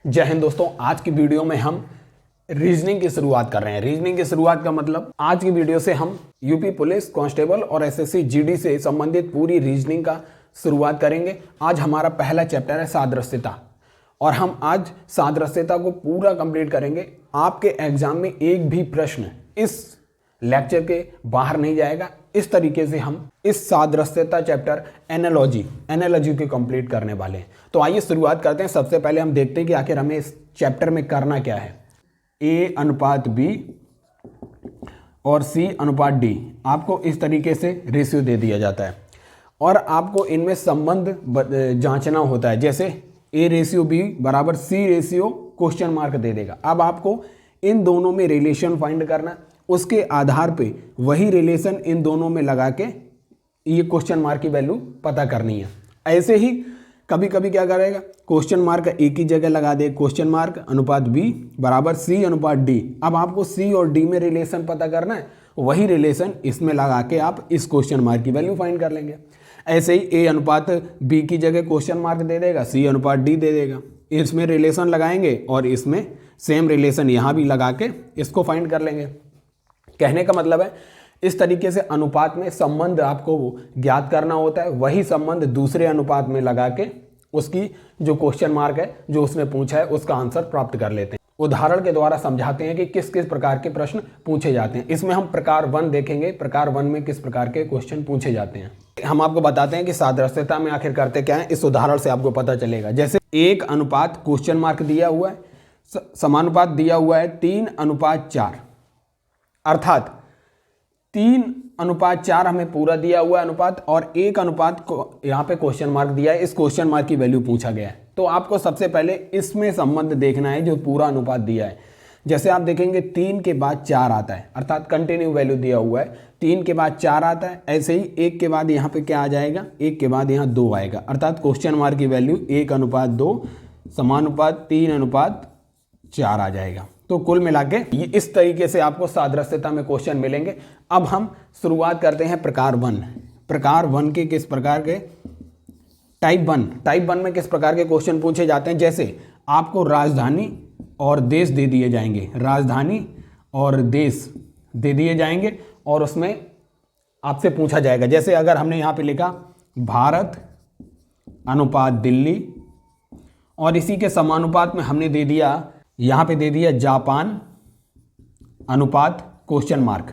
जय हिंद दोस्तों। आज की वीडियो में हम रीजनिंग की शुरुआत कर रहे हैं। रीजनिंग की शुरुआत का मतलब आज की वीडियो से हम यूपी पुलिस कांस्टेबल और एसएससी जीडी से संबंधित पूरी रीजनिंग का शुरुआत करेंगे। आज हमारा पहला चैप्टर है सादृश्यता और हम आज सादृश्यता को पूरा कंप्लीट करेंगे। आपके एग्जाम में एक भी प्रश्न इस लेक्चर के बाहर नहीं जाएगा। इस तरीके से हम इस सादृश्यता चैप्टर एनालॉजी को कंप्लीट करने वाले हैं। तो आइए शुरुआत करते हैं। सबसे पहले हम देखते हैं कि आखिर हमें इस चैप्टर में करना क्या है। A/B और C/D आपको इस तरीके से रेशियो दे दिया जाता है और आपको इनमें संबंध जांचना होता है। जैसे A/B बराबर C/, क्वेश्चन मार्क दे देगा। अब आपको इन दोनों में रिलेशन फाइंड करना, उसके आधार पे वही रिलेशन इन दोनों में लगा के ये क्वेश्चन मार्क की वैल्यू पता करनी है। ऐसे ही कभी कभी क्या करेगा, क्वेश्चन मार्क एक ही जगह लगा दे, क्वेश्चन मार्क अनुपात B बराबर C/D। अब आपको C और D में रिलेशन पता करना है, वही रिलेशन इसमें लगा के आप इस क्वेश्चन मार्क की वैल्यू फाइंड कर लेंगे। ऐसे ही A/B की जगह क्वेश्चन मार्क दे देगा, C/D दे देगा। इसमें रिलेशन लगाएंगे और इसमें सेम रिलेशन यहाँ भी लगा के इसको फाइंड कर लेंगे। कहने का मतलब है इस तरीके से अनुपात में संबंध आपको ज्ञात करना होता है, वही संबंध दूसरे अनुपात में लगा के उसकी जो क्वेश्चन मार्क है जो उसने पूछा है उसका आंसर प्राप्त कर लेते हैं। उदाहरण के द्वारा समझाते हैं कि किस किस प्रकार के प्रश्न पूछे जाते हैं। इसमें हम प्रकार 1 देखेंगे, प्रकार 1 में किस प्रकार के क्वेश्चन पूछे जाते हैं। हम आपको बताते हैं कि सादृश्यता में आखिर करते क्या है, इस उदाहरण से आपको पता चलेगा। जैसे 1 अनुपात क्वेश्चन मार्क दिया हुआ है, समानुपात दिया हुआ है 3:4, अर्थात 3:4 हमें पूरा दिया हुआ है अनुपात और 1 अनुपात को यहाँ पे क्वेश्चन मार्क दिया है। इस क्वेश्चन मार्क की वैल्यू पूछा गया है, तो आपको सबसे पहले इसमें संबंध देखना है जो पूरा अनुपात दिया है। जैसे आप देखेंगे 3 के बाद 4 आता है, अर्थात कंटिन्यू वैल्यू दिया हुआ है, 3 के बाद 4 आता है। ऐसे ही 1 के बाद यहाँ पे क्या आ जाएगा, 1 के बाद यहाँ 2 आएगा, अर्थात क्वेश्चन मार्क की वैल्यू 1:2 समानुपात 3:4 आ जाएगा। तो कुल मिला के ये इस तरीके से आपको सादृश्यता में क्वेश्चन मिलेंगे। अब हम शुरुआत करते हैं प्रकार 1। प्रकार 1 के किस प्रकार के, टाइप 1 में किस प्रकार के क्वेश्चन पूछे जाते हैं। जैसे आपको राजधानी और देश दे दिए जाएंगे, राजधानी और देश दे दिए जाएंगे और उसमें आपसे पूछा जाएगा। जैसे अगर हमने यहाँ पे लिखा भारत अनुपात दिल्ली और इसी के समानुपात में हमने दे दिया, यहाँ पे दे दिया जापान अनुपात क्वेश्चन मार्क।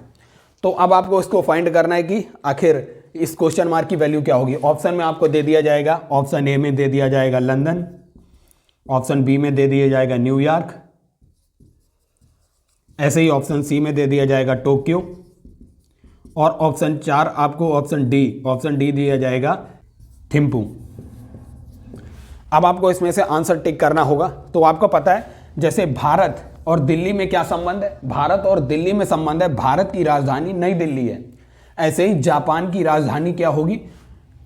तो अब आपको इसको फाइंड करना है कि आखिर इस क्वेश्चन मार्क की वैल्यू क्या होगी। ऑप्शन में आपको दे दिया जाएगा, ऑप्शन ए में दे दिया जाएगा लंदन, ऑप्शन बी में दे दिया जाएगा न्यूयॉर्क, ऐसे ही ऑप्शन सी में दे दिया जाएगा टोक्यो और ऑप्शन 4 आपको ऑप्शन डी दिया जाएगा थिम्पू। अब आपको इसमें से आंसर टिक करना होगा। तो आपको पता है जैसे भारत और दिल्ली में क्या संबंध है, भारत और दिल्ली में संबंध है, भारत की राजधानी नई दिल्ली है। ऐसे ही जापान की राजधानी क्या होगी,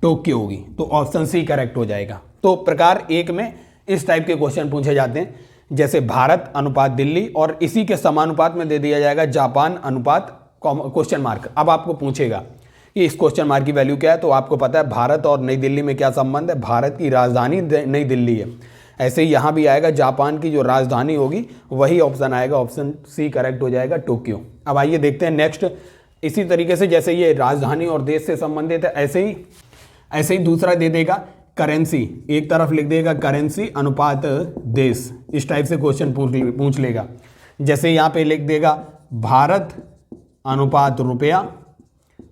टोक्यो होगी। तो ऑप्शन सी करेक्ट हो जाएगा। तो प्रकार 1 में इस टाइप के क्वेश्चन पूछे जाते हैं, जैसे भारत अनुपात दिल्ली और इसी के समानुपात में दे दिया जाएगा जापान अनुपात क्वेश्चन मार्क। अब आपको पूछेगा कि इस क्वेश्चन मार्क की वैल्यू क्या है, तो आपको पता है भारत और नई दिल्ली में क्या संबंध है, भारत की राजधानी नई दिल्ली है। ऐसे ही यहाँ भी आएगा जापान की जो राजधानी होगी वही ऑप्शन आएगा, ऑप्शन सी करेक्ट हो जाएगा टोक्यो। अब आइए देखते हैं नेक्स्ट। इसी तरीके से जैसे ये राजधानी और देश से संबंधित है, ऐसे ही दूसरा दे देगा करेंसी, एक तरफ लिख देगा करेंसी अनुपात देश। इस टाइप से क्वेश्चन पूछ लेगा। जैसे यहाँ पे लिख देगा भारत अनुपात रुपया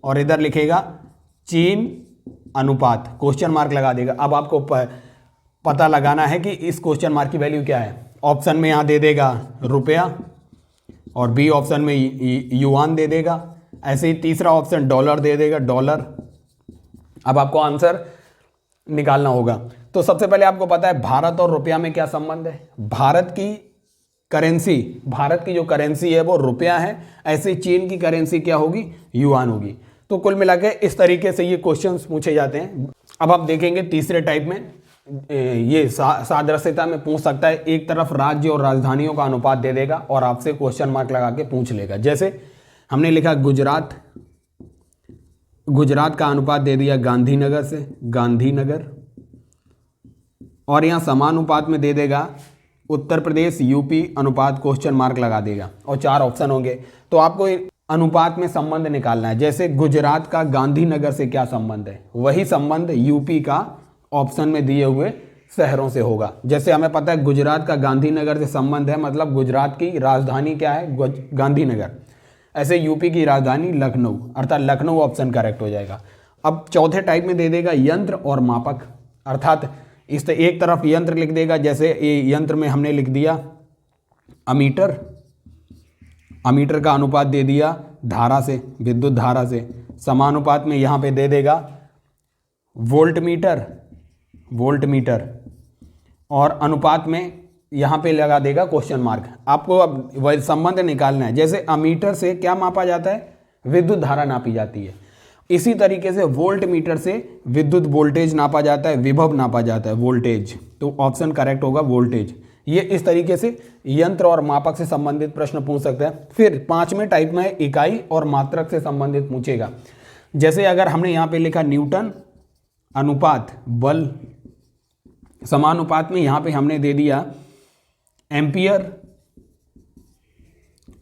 और इधर लिखेगा चीन अनुपात, क्वेश्चन मार्क लगा देगा। अब आपको पता लगाना है कि इस क्वेश्चन मार्क की वैल्यू क्या है। ऑप्शन में यहाँ दे देगा रुपया और बी ऑप्शन में युआन दे देगा। ऐसे ही तीसरा ऑप्शन डॉलर दे देगा, डॉलर। अब आपको आंसर निकालना होगा। तो सबसे पहले आपको पता है भारत और रुपया में क्या संबंध है। भारत की जो करेंसी है वो रुपया है, ऐसे चीन की करेंसी क्या होगी, युआन होगी। तो कुल मिला के इस तरीके से ये क्वेश्चंस पूछे जाते हैं। अब आप देखेंगे तीसरे टाइप में ये सादृश्यता में पूछ सकता है, एक तरफ राज्य और राजधानियों का अनुपात दे देगा और आपसे क्वेश्चन मार्क लगा के पूछ लेगा। जैसे हमने लिखा गुजरात का अनुपात दे दिया गांधीनगर से, गांधीनगर, और यहाँ समानुपात में दे देगा उत्तर प्रदेश, यूपी, अनुपात क्वेश्चन मार्क लगा देगा और 4 ऑप्शन होंगे। तो आपको अनुपात में संबंध निकालना है। जैसे गुजरात का गांधीनगर से क्या संबंध है, वही संबंध यूपी का ऑप्शन में दिए हुए शहरों से होगा। जैसे हमें पता है गुजरात का गांधीनगर से संबंध है, मतलब गुजरात की राजधानी क्या है, गांधीनगर। ऐसे यूपी की राजधानी लखनऊ, अर्थात लखनऊ ऑप्शन करेक्ट हो जाएगा। अब चौथे टाइप में दे देगा यंत्र और मापक, अर्थात इस एक तरफ यंत्र लिख देगा। जैसे ये यंत्र में हमने लिख दिया अमीटर, अमीटर का अनुपात दे दिया धारा से, विद्युत धारा से। समानुपात में यहाँ पे दे देगा वोल्ट मीटर, वोल्ट मीटर, और अनुपात में यहाँ पे लगा देगा क्वेश्चन मार्क। आपको अब वह संबंध निकालना है। जैसे अमीटर से क्या मापा जाता है, विद्युत धारा नापी जाती है। इसी तरीके से वोल्ट मीटर से विद्युत वोल्टेज नापा जाता है, विभव नापा जाता है, वोल्टेज। तो ऑप्शन करेक्ट होगा वोल्टेज। ये इस तरीके से यंत्र और मापक से संबंधित प्रश्न पूछ सकता है। फिर 5वें टाइप में इकाई और मात्रक से संबंधित पूछेगा। जैसे अगर हमने यहाँ पे लिखा न्यूटन अनुपात बल, समानुपात में यहाँ पे हमने दे दिया एम्पियर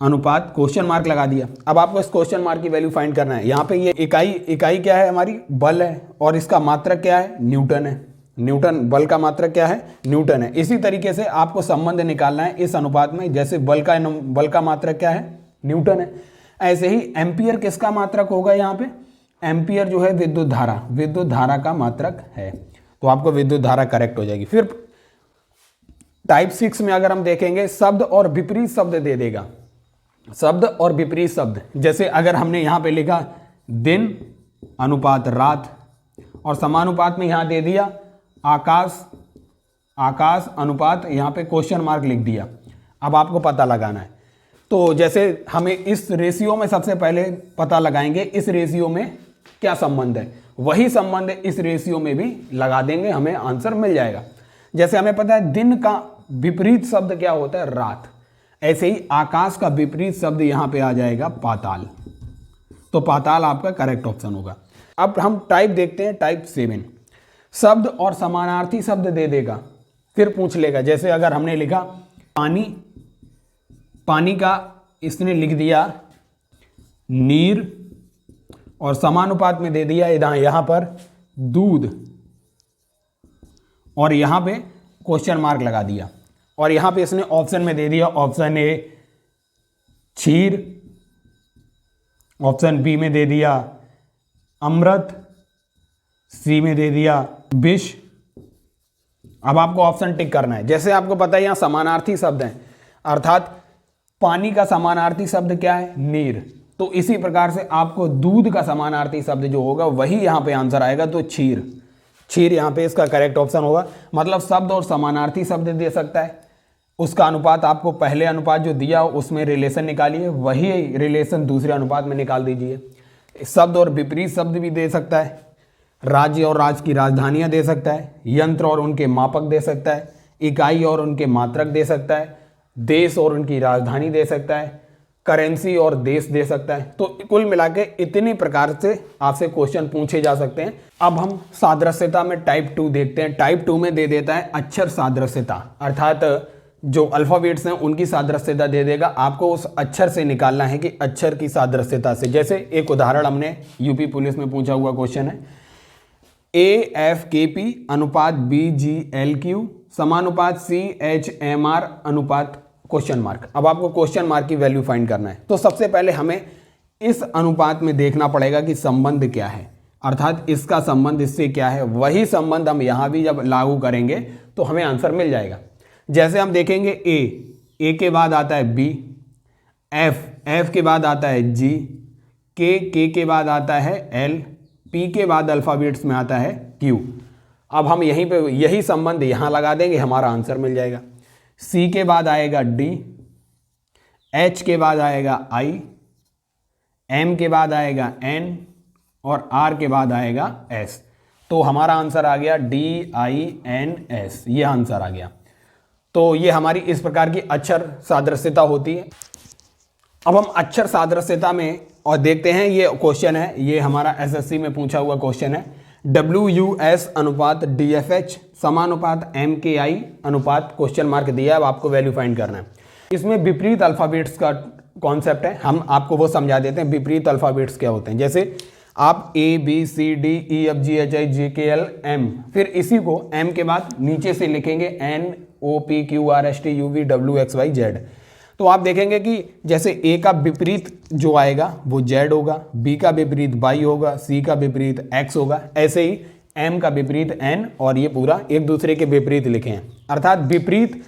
अनुपात क्वेश्चन मार्क लगा दिया। अब आपको इस क्वेश्चन मार्क की वैल्यू फाइंड करना है। यहाँ पे ये इकाई क्या है हमारी, बल है, और इसका मात्रक क्या है, न्यूटन है। न्यूटन, बल का मात्रक क्या है, न्यूटन है। इसी तरीके से आपको संबंध निकालना है इस अनुपात में। जैसे बल का मात्रक क्या है, न्यूटन है। ऐसे ही एम्पियर किसका मात्रक होगा, यहाँ पे एम्पियर जो है विद्युत धारा, विद्युत धारा का मात्रक है। तो आपको विद्युत धारा करेक्ट हो जाएगी। फिर टाइप 6 में अगर हम देखेंगे, शब्द और विपरीत शब्द दे देगा, शब्द और विपरीत शब्द। जैसे अगर हमने यहाँ पे लिखा दिन अनुपात रात, और समानुपात में यहाँ दे दिया आकाश, आकाश अनुपात यहाँ पे क्वेश्चन मार्क लिख दिया। अब आपको पता लगाना है। तो जैसे हमें इस रेशियो में सबसे पहले पता लगाएंगे इस रेशियो में क्या संबंध है, वही संबंध इस रेशियो में भी लगा देंगे, हमें आंसर मिल जाएगा। जैसे हमें पता है दिन का विपरीत शब्द क्या होता है, रात। ऐसे ही आकाश का विपरीत शब्द यहाँ पे आ जाएगा पाताल। तो पाताल आपका करेक्ट ऑप्शन होगा। अब हम टाइप देखते हैं, टाइप 7। शब्द और समानार्थी शब्द दे देगा, फिर पूछ लेगा। जैसे अगर हमने लिखा पानी, पानी का इसने लिख दिया नीर, और समानुपात में दे दिया यहाँ पर दूध, और यहाँ पे क्वेश्चन मार्क लगा दिया। और यहाँ पे इसने ऑप्शन में दे दिया ऑप्शन ए क्षीर, ऑप्शन बी में दे दिया अमृत, सी में दे दिया विष। अब आपको ऑप्शन टिक करना है। जैसे आपको पता है यहाँ समानार्थी शब्द हैं, अर्थात पानी का समानार्थी शब्द क्या है, नीर। तो इसी प्रकार से आपको दूध का समानार्थी शब्द जो होगा वही यहाँ पे आंसर आएगा। तो क्षीर, क्षीर यहाँ पे इसका करेक्ट ऑप्शन होगा। मतलब शब्द और समानार्थी शब्द दे सकता है, उसका अनुपात आपको पहले अनुपात जो दिया उसमें रिलेशन निकालिए, वही रिलेशन दूसरे अनुपात में निकाल दीजिए। शब्द और विपरीत शब्द भी दे सकता है, राज्य और राज्य की राजधानियां दे सकता है, यंत्र और उनके मापक दे सकता है, इकाई और उनके मात्रक दे सकता है, देश और उनकी राजधानी दे सकता है, करेंसी और देश दे सकता है। तो कुल मिला के इतनी प्रकार से आपसे क्वेश्चन पूछे जा सकते हैं। अब हम सादृश्यता में टाइप 2 देखते हैं। टाइप 2 में दे देता है अक्षर सादृश्यता, अर्थात जो अल्फाबेट्स हैं उनकी सादृश्यता दे देगा। आपको उस अक्षर से निकालना है कि अक्षर की सादृश्यता से। जैसे एक उदाहरण हमने यूपी पुलिस में पूछा हुआ क्वेश्चन है, AFKP अनुपात BGLQ समानुपात CHMR अनुपात क्वेश्चन मार्क। अब आपको क्वेश्चन मार्क की वैल्यू फाइंड करना है। तो सबसे पहले हमें इस अनुपात में देखना पड़ेगा कि संबंध क्या है, अर्थात इसका संबंध इससे क्या है। वही संबंध हम यहाँ भी जब लागू करेंगे तो हमें आंसर मिल जाएगा। जैसे हम देखेंगे A के बाद आता है B, F के बाद आता है G, K के बाद आता है L, P के बाद अल्फाबेट्स में आता है Q। अब हम यहीं पे यही संबंध यहाँ लगा देंगे, हमारा आंसर मिल जाएगा। C के बाद आएगा D, H के बाद आएगा I, M के बाद आएगा N, और R के बाद आएगा S। तो हमारा आंसर आ गया DINS, ये आंसर आ गया। तो ये हमारी इस प्रकार की अक्षर सादृश्यता होती है। अब हम अक्षर सादृश्यता में और देखते हैं, ये क्वेश्चन है, ये हमारा SSC में पूछा हुआ क्वेश्चन है। WUS अनुपात DFH समानुपात MKI अनुपात क्वेश्चन मार्क दिया है, अब आपको वैल्यू फाइंड करना है। इसमें विपरीत अल्फाबेट्स का कॉन्सेप्ट है, हम आपको वो समझा देते हैं विपरीत अल्फाबेट्स क्या होते हैं। जैसे आप ABCDEFGHIJKL M, फिर इसी को M के बाद नीचे से लिखेंगे NOPQRSTUVWXYZ। तो आप देखेंगे कि जैसे A का विपरीत जो आएगा वो Z होगा, B का विपरीत Y होगा, C का विपरीत X होगा, ऐसे ही M का विपरीत N, और ये पूरा एक दूसरे के विपरीत लिखे हैं। अर्थात विपरीत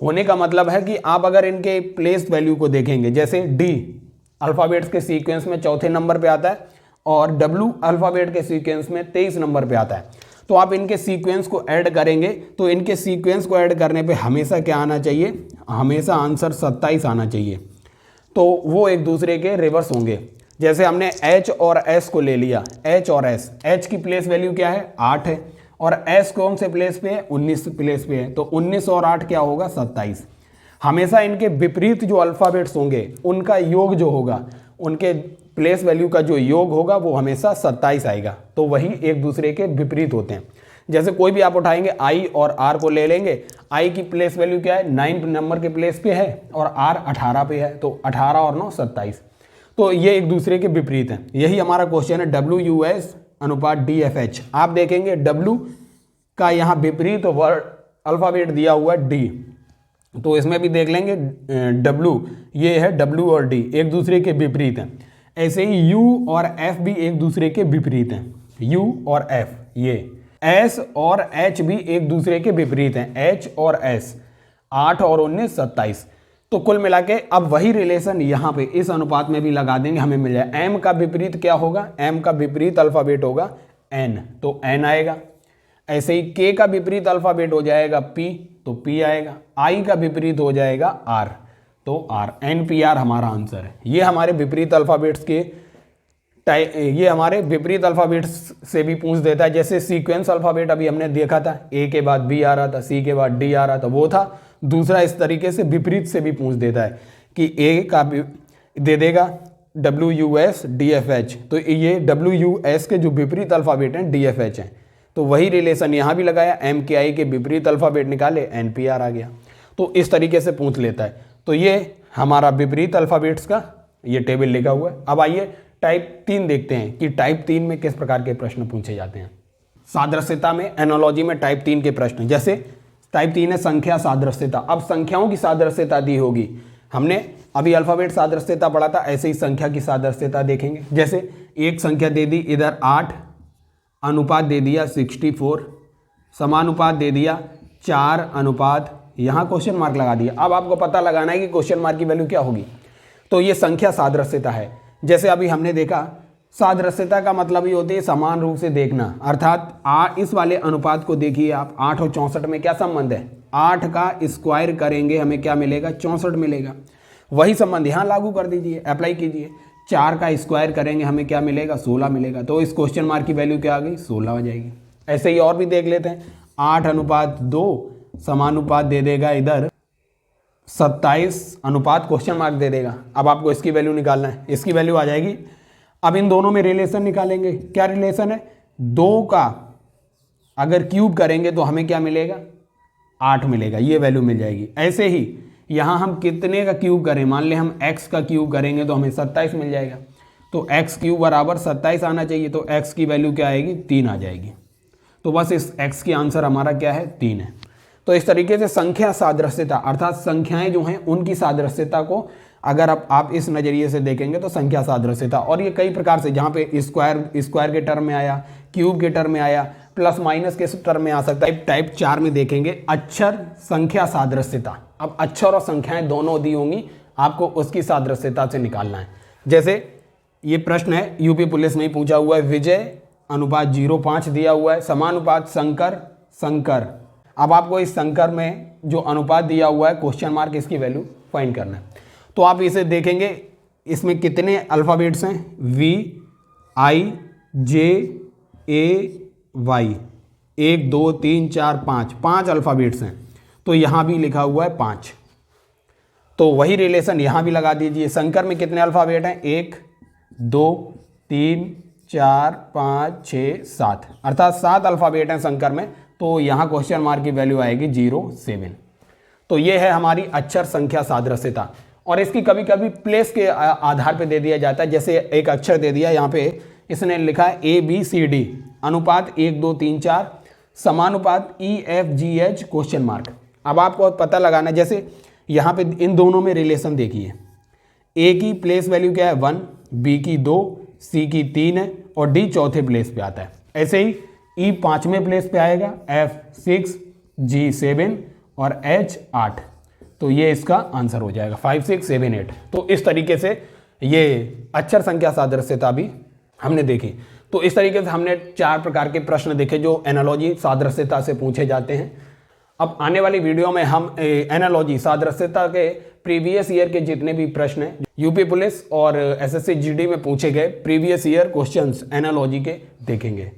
होने का मतलब है कि आप अगर इनके प्लेस वैल्यू को देखेंगे, जैसे D अल्फ़ाबेट्स के सीक्वेंस में चौथे नंबर पे आता है और W अल्फ़ाबेट के सीक्वेंस में 23 नंबर पे आता है, तो आप इनके सीक्वेंस को ऐड करेंगे तो इनके सीक्वेंस को ऐड करने पे हमेशा क्या आना चाहिए, हमेशा आंसर 27 आना चाहिए। तो वो एक दूसरे के रिवर्स होंगे। जैसे हमने H और S को ले लिया, H और S, H की प्लेस वैल्यू क्या है 8 है, और S कौन से प्लेस पे है 19 प्लेस पे है, तो 19 और 8 क्या होगा 27। हमेशा इनके विपरीत जो अल्फ़ाबेट्स होंगे उनका योग जो होगा, उनके प्लेस वैल्यू का जो योग होगा वो हमेशा 27 आएगा। तो वही एक दूसरे के विपरीत होते हैं। जैसे कोई भी आप उठाएंगे I और R को ले लेंगे, I की प्लेस वैल्यू क्या है 9 नंबर के प्लेस पे है और R 18 पे है, तो 18 और 9 27। तो ये एक दूसरे के विपरीत हैं। यही हमारा क्वेश्चन है WUS अनुपात DFH। आप देखेंगे W का यहाँ विपरीत वर्ड अल्फ़ाबेट दिया हुआ है D, तो इसमें भी देख लेंगे W, ये है W और D एक दूसरे के विपरीत हैं। ऐसे ही U और F भी एक दूसरे के विपरीत हैं, U और F। ये S और H भी एक दूसरे के विपरीत हैं, H और S, 8 और 19 27। तो कुल मिला के अब वही रिलेशन यहाँ पे इस अनुपात में भी लगा देंगे, हमें मिल जाए M का विपरीत क्या होगा, M का विपरीत अल्फ़ाबेट होगा N, तो N आएगा। ऐसे ही K का विपरीत अल्फ़ाबेट हो जाएगा P, तो P आएगा। I का विपरीत हो जाएगा R, तो R, NPR हमारा आंसर है। ये हमारे विपरीत अल्फ़ाबेट्स के ये हमारे विपरीत अल्फ़ाबेट्स से भी पूछ देता है। जैसे सीक्वेंस अल्फ़ाबेट अभी हमने देखा था, A के बाद B आ रहा था, C के बाद D आ रहा था, वो था। दूसरा इस तरीके से विपरीत से भी पूछ देता है कि A का दे देगा WUS DFH, तो ये WUS के जो विपरीत अल्फ़ाबेट हैं DFH हैं। तो वही रिलेशन यहाँ भी लगाया, MKI के विपरीत अल्फ़ाबेट निकाले, NPR आ गया। तो इस तरीके से पूछ लेता है। तो ये हमारा विपरीत अल्फ़ाबेट्स का ये टेबल लिखा हुआ है। अब आइए टाइप 3 देखते हैं कि टाइप 3 में किस प्रकार के प्रश्न पूछे जाते हैं। सादृश्यता में, एनालॉजी में टाइप 3 के प्रश्न, जैसे टाइप 3 है संख्या सादृश्यता। अब संख्याओं की सादृश्यता दी होगी, हमने अभी अल्फ़ाबेट सादृश्यता पढ़ा था, ऐसे ही संख्या की सादृश्यता देखेंगे। जैसे एक संख्या दे दी इधर 8, अनुपात दे दिया 64, समानुपात दे दिया 4 अनुपात, यहाँ क्वेश्चन मार्क लगा दिया। अब आपको पता लगाना है कि क्वेश्चन मार्क की वैल्यू क्या होगी। तो ये संख्या सादृश्यता है। जैसे अभी हमने देखा, सादृश्यता का मतलब ये होती है समान रूप से देखना। अर्थात इस वाले अनुपात को देखिए आप, 8 और 64 में क्या संबंध है, 8 का स्क्वायर करेंगे हमें क्या मिलेगा 64 मिलेगा। वही संबंध यहाँ लागू कर दीजिए, अप्लाई कीजिए। 4 का स्क्वायर करेंगे हमें क्या मिलेगा 16 मिलेगा। तो इस क्वेश्चन मार्क की वैल्यू क्या आ गई 16 हो जाएगी। ऐसे ही और भी देख लेते हैं, 8 अनुपात 2 समानुपात दे देगा इधर 27 अनुपात क्वेश्चन मार्क दे देगा। अब आपको इसकी वैल्यू निकालना है, इसकी वैल्यू आ जाएगी। अब इन दोनों में रिलेशन निकालेंगे। क्या रिलेशन है, 2 का अगर क्यूब करेंगे तो हमें क्या मिलेगा 8 मिलेगा, ये वैल्यू मिल जाएगी। ऐसे ही यहाँ हम कितने का क्यूब करें, मान लें हम x का क्यूब करेंगे तो हमें 27 मिल जाएगा। तो x क्यूब बराबर 27 आना चाहिए, तो x की वैल्यू क्या आएगी 3 आ जाएगी। तो बस इस x की आंसर हमारा क्या है 3 है। तो इस तरीके से संख्या सादृश्यता अर्थात संख्याएं जो हैं उनकी सादृश्यता को अगर आप इस नज़रिए से देखेंगे तो संख्या सादृश्यता, और ये कई प्रकार से, जहाँ पे स्क्वायर के टर्म में आया, क्यूब के टर्म में आया, प्लस माइनस के टर्म में आ सकता है। टाइप 4 में देखेंगे अक्षर संख्या सादृश्यता। अब अक्षर और संख्याएं दोनों दी होंगी, आपको उसकी सादृश्यता से निकालना है। जैसे ये प्रश्न है यूपी पुलिस में ही पूछा हुआ है, विजय अनुपात 0.5 दिया हुआ है, समानुपात शंकर। अब आपको इस शंकर में जो अनुपात दिया हुआ है क्वेश्चन मार्क, इसकी वैल्यू फाइंड करना है। तो आप इसे देखेंगे, इसमें कितने अल्फ़ाबेट्स हैं, VIJAY, 1 2 3 4 5 अल्फ़ाबेट्स हैं। तो यहाँ भी लिखा हुआ है 5, तो वही रिलेशन यहाँ भी लगा दीजिए। शंकर में कितने अल्फ़ाबेट हैं, 1 2 3 4 5 6 7 अर्थात 7 अल्फ़ाबेट हैं संकर में, तो यहाँ क्वेश्चन मार्क की वैल्यू आएगी 07। तो ये है हमारी अक्षर संख्या सादृश्यता। और इसकी कभी कभी प्लेस के आधार पे दे दिया जाता है। जैसे एक अक्षर दे दिया, यहाँ पे इसने लिखा है ABCD अनुपात 1 2 3 4 समानुपात EFGH क्वेश्चन मार्क। अब आपको पता लगाना, जैसे यहाँ पे इन दोनों में रिलेशन देखिए, A की प्लेस वैल्यू क्या है 1, B की 2, C की 3 है और D चौथे प्लेस पे आता है। ऐसे ही E 5वें प्लेस पे आएगा, F 6, G 7 और H 8। तो ये इसका आंसर हो जाएगा 5 6 7 8। तो इस तरीके से ये अक्षर संख्या सादृश्यता भी हमने देखी। तो इस तरीके से हमने 4 प्रकार के प्रश्न देखे जो एनालॉजी सादृश्यता से पूछे जाते हैं। अब आने वाली वीडियो में हम एनालॉजी सादृश्यता के प्रीवियस ईयर के जितने भी प्रश्न हैं, यूपी पुलिस और एसएससी जीडी में पूछे गए प्रीवियस ईयर क्वेश्चंस एनालॉजी के देखेंगे।